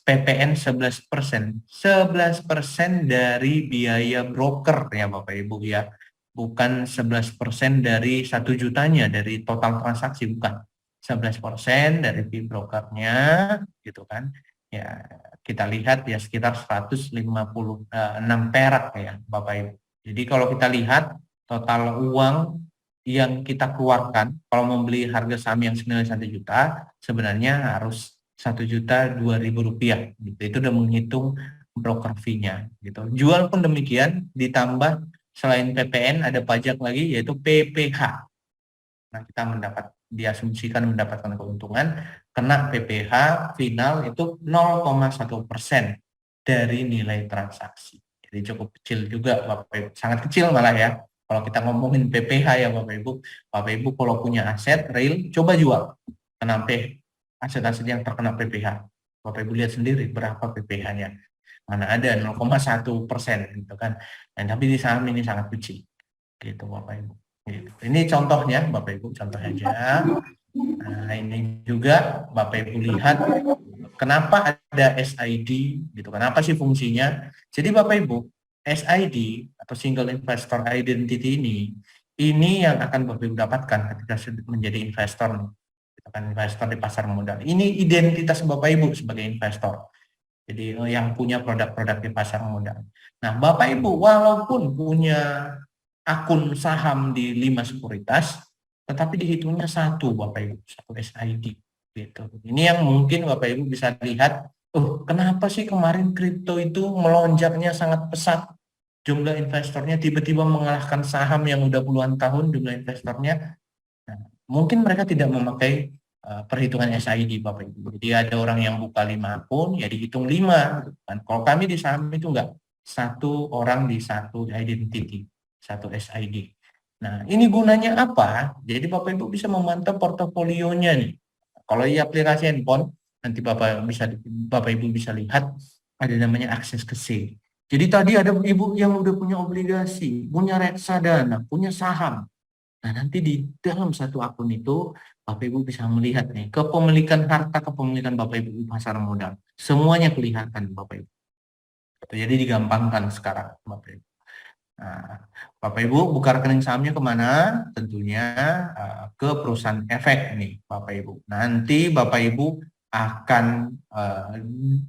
PPN 11%. 11% dari biaya broker ya Bapak Ibu ya. Bukan 11% dari 1 jutanya, dari total transaksi, bukan. 11% dari fee brokernya gitu kan. Ya, kita lihat ya sekitar 156 perak ya Bapak Ibu. Jadi kalau kita lihat total uang yang kita keluarkan kalau membeli harga saham yang senilai 1 juta, sebenarnya harus 1.002.000 rupiah gitu. Itu udah menghitung broker fee-nya gitu. Jual pun demikian, ditambah selain PPN ada pajak lagi yaitu PPH. Nah, kita diasumsikan mendapatkan keuntungan, kena PPH final itu 0,1% dari nilai transaksi. Jadi cukup kecil juga Bapak Ibu, sangat kecil malah ya. Kalau kita ngomongin PPH ya Bapak Ibu kalau punya aset real, coba jual. Kenapa aset-aset yang terkena PPH? Bapak Ibu lihat sendiri berapa PPH-nya. Mana ada 0,1% gitu kan. Dan tapi di saham ini sangat kecil gitu Bapak Ibu. Gitu. Ini contohnya Bapak Ibu, contoh aja. Nah, ini juga Bapak Ibu lihat kenapa ada SID gitu. Kenapa sih fungsinya? Jadi Bapak Ibu, SID atau Single Investor Identity ini yang akan Bapak Ibu dapatkan ketika menjadi investor, gitu kan, investor di pasar modal. Ini identitas Bapak Ibu sebagai investor. Jadi yang punya produk-produk di pasar modal. Nah, Bapak Ibu walaupun punya akun saham di 5 sekuritas, tetapi dihitungnya satu Bapak Ibu, satu SID gitu. Ini yang mungkin Bapak Ibu bisa lihat, kenapa sih kemarin kripto itu melonjaknya sangat pesat, jumlah investornya tiba-tiba mengalahkan saham yang udah puluhan tahun jumlah investornya. Nah, mungkin mereka tidak memakai perhitungan SID Bapak Ibu. Jadi ada orang yang buka 5 akun, ya dihitung 5. Gitu kan. Kalau kami di saham itu enggak, satu orang di satu identity, satu SID. Nah, ini gunanya apa? Jadi Bapak Ibu bisa memantau portofolionya nih. Kalau di aplikasi handphone, nanti Bapak Ibu bisa lihat ada namanya akses ke C. Jadi tadi ada Ibu yang udah punya obligasi, punya reksadana, punya saham. Nah, nanti di dalam satu akun itu, Bapak Ibu bisa melihat nih, kepemilikan Bapak Ibu di pasar modal. Semuanya kelihatan Bapak Ibu. Jadi digampangkan sekarang Bapak Ibu. Nah, Bapak Ibu buka rekening sahamnya kemana? Tentunya ke perusahaan efek nih Bapak Ibu. Nanti Bapak Ibu akan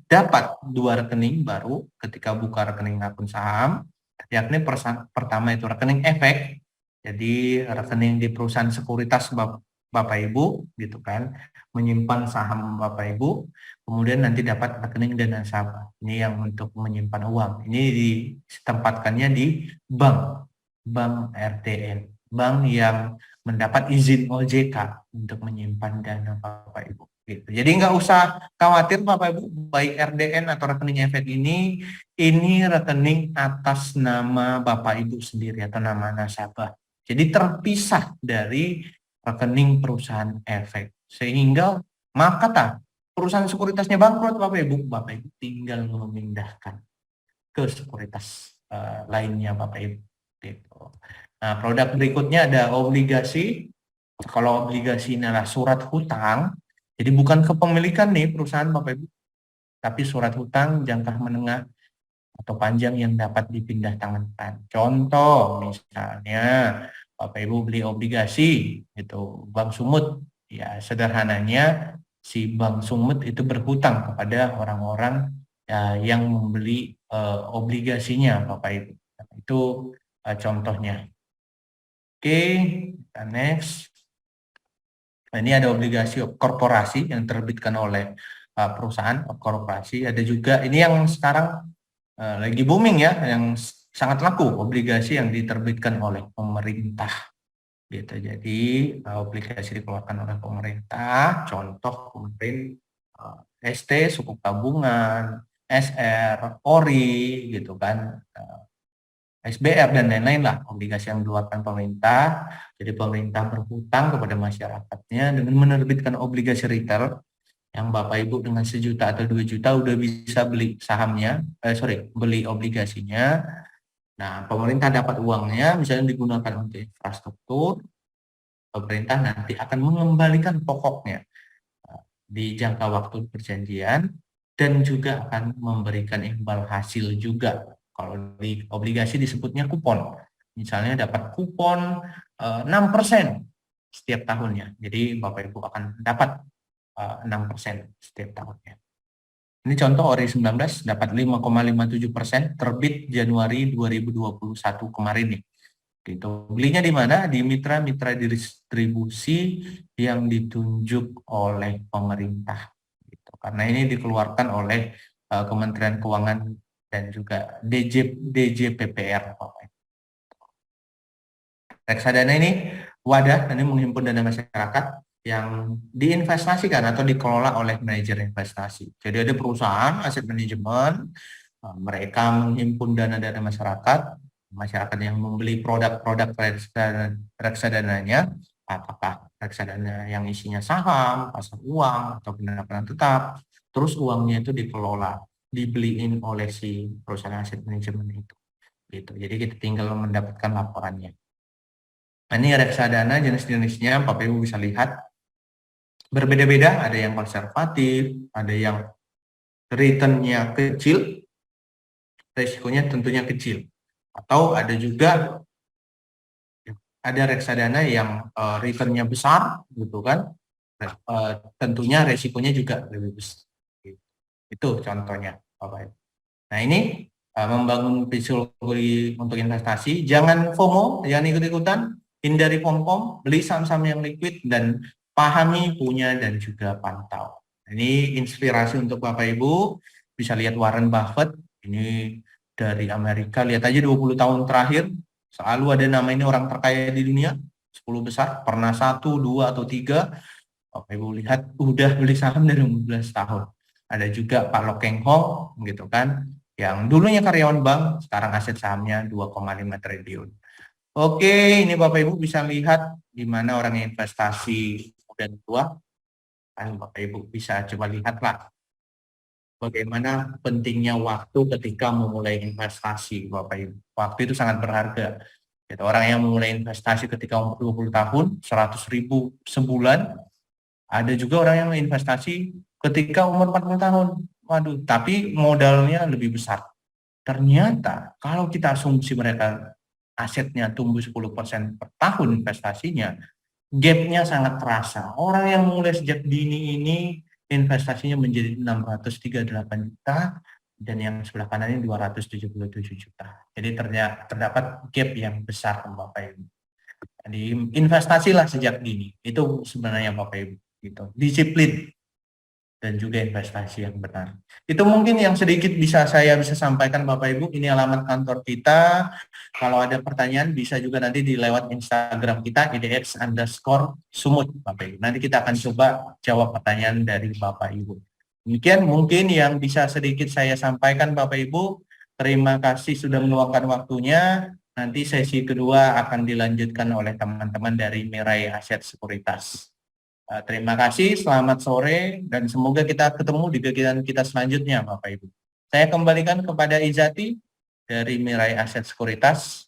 dapat 2 rekening baru ketika buka rekening akun saham, yakni pertama itu rekening efek. Jadi rekening di perusahaan sekuritas Bapak Ibu gitu kan, menyimpan saham Bapak Ibu, kemudian nanti dapat rekening dana nasabah. Ini yang untuk menyimpan uang. Ini ditempatkannya di bank RTN, bank yang mendapat izin OJK untuk menyimpan dana Bapak Ibu. Gitu. Jadi nggak usah khawatir Bapak Ibu, baik RDN atau rekening efek ini rekening atas nama Bapak Ibu sendiri atau nama nasabah. Jadi terpisah dari rekening perusahaan efek. Sehingga maaf kata, perusahaan sekuritasnya bangkrut Bapak Ibu tinggal memindahkan ke sekuritas lainnya Bapak Ibu. Gitu. Nah, produk berikutnya ada obligasi. Kalau obligasi ini adalah surat hutang, jadi bukan kepemilikan nih perusahaan Bapak Ibu, tapi surat hutang jangka menengah atau panjang yang dapat dipindah tangankan. Contoh misalnya Bapak Ibu beli obligasi itu Bank Sumut, ya sederhananya si Bank Sumut itu berhutang kepada orang-orang yang membeli obligasinya Bapak Ibu. Itu contohnya. Oke, kita next. Nah, ini ada obligasi korporasi yang terbitkan oleh perusahaan korporasi. Ada juga ini yang sekarang lagi booming ya, yang sangat laku, obligasi yang diterbitkan oleh pemerintah gitu. Jadi obligasi dikeluarkan oleh pemerintah, contoh kemarin ST, Sukuk Tabungan, SR, ORI gitu kan. SBR dan lain-lain lah, obligasi yang dikeluarkan pemerintah. Jadi pemerintah berhutang kepada masyarakatnya dengan menerbitkan obligasi retail yang Bapak Ibu dengan 1 juta atau 2 juta udah bisa beli sahamnya, beli obligasinya. Nah, pemerintah dapat uangnya misalnya digunakan untuk infrastruktur, pemerintah nanti akan mengembalikan pokoknya di jangka waktu perjanjian dan juga akan memberikan imbal hasil juga. Kalau di obligasi disebutnya kupon. Misalnya dapat kupon 6% setiap tahunnya. Jadi Bapak Ibu akan dapat 6% setiap tahunnya. Ini contoh ORI 19 dapat 5,57% terbit Januari 2021 kemarin nih. Gitu. Belinya di mana? Di mitra-mitra distribusi yang ditunjuk oleh pemerintah. Gitu. Karena ini dikeluarkan oleh Kementerian Keuangan dan juga DJPPR. Reksadana ini wadah, ini menghimpun dana masyarakat yang diinvestasikan atau dikelola oleh manajer investasi. Jadi ada perusahaan aset manajemen, mereka menghimpun dana-dana masyarakat yang membeli produk-produk reksadananya, apakah reksadana yang isinya saham, pasar uang, atau pendapatan tetap, terus uangnya itu dikelola, dibeliin oleh si perusahaan aset manajemen itu. Gitu. Jadi kita tinggal mendapatkan laporannya. Nah, ini reksadana jenis-jenisnya, Bapak Ibu bisa lihat berbeda-beda, ada yang konservatif, ada yang return-nya kecil, resikonya tentunya kecil. Atau ada juga ada reksadana yang return-nya besar, gitu kan, tentunya resikonya juga lebih besar. Itu contohnya, Bapak Ibu. Nah, ini membangun psikologi untuk investasi, jangan FOMO, jangan ikut-ikutan, hindari pom-pom, beli saham-saham yang liquid, dan pahami, punya, dan juga pantau. Ini inspirasi untuk Bapak Ibu, bisa lihat Warren Buffett, ini dari Amerika, lihat aja 20 tahun terakhir, selalu ada nama ini orang terkaya di dunia, 10 besar, pernah 1, 2, atau 3, Bapak Ibu lihat, udah beli saham dari 15 tahun. Ada juga Pak Lo Keng Hong, gitu kan, yang dulunya karyawan bank, sekarang aset sahamnya 2,5 triliun. Oke, ini Bapak Ibu bisa lihat di mana orang yang investasi muda dan tua, kan Bapak Ibu bisa coba lihatlah bagaimana pentingnya waktu ketika memulai investasi, Bapak Ibu. Waktu itu sangat berharga. Gitu, orang yang memulai investasi ketika umur 20 tahun, 100.000 sebulan, ada juga orang yang investasi ketika umur 40 tahun. Waduh, tapi modalnya lebih besar. Ternyata kalau kita asumsi mereka asetnya tumbuh 10% per tahun investasinya, gap-nya sangat terasa. Orang yang mulai sejak dini ini investasinya menjadi 638 juta dan yang sebelah kanan ini 277 juta. Jadi terdapat gap yang besar, Bapak Ibu. Jadi investasilah sejak dini. Itu sebenarnya Bapak Ibu. Gitu. Disiplin dan juga investasi yang benar. Itu mungkin yang sedikit saya bisa sampaikan Bapak Ibu. Ini alamat kantor kita. Kalau ada pertanyaan bisa juga nanti dilewat Instagram kita IDX_Sumut Bapak Ibu. Nanti kita akan coba jawab pertanyaan dari Bapak Ibu. Demikian mungkin yang bisa sedikit saya sampaikan Bapak Ibu. Terima kasih sudah meluangkan waktunya. Nanti sesi kedua akan dilanjutkan oleh teman-teman dari Mirai Aset Sekuritas. Terima kasih, selamat sore, dan semoga kita ketemu di kegiatan kita selanjutnya, Bapak Ibu. Saya kembalikan kepada Izati dari Mirai Aset Sekuritas.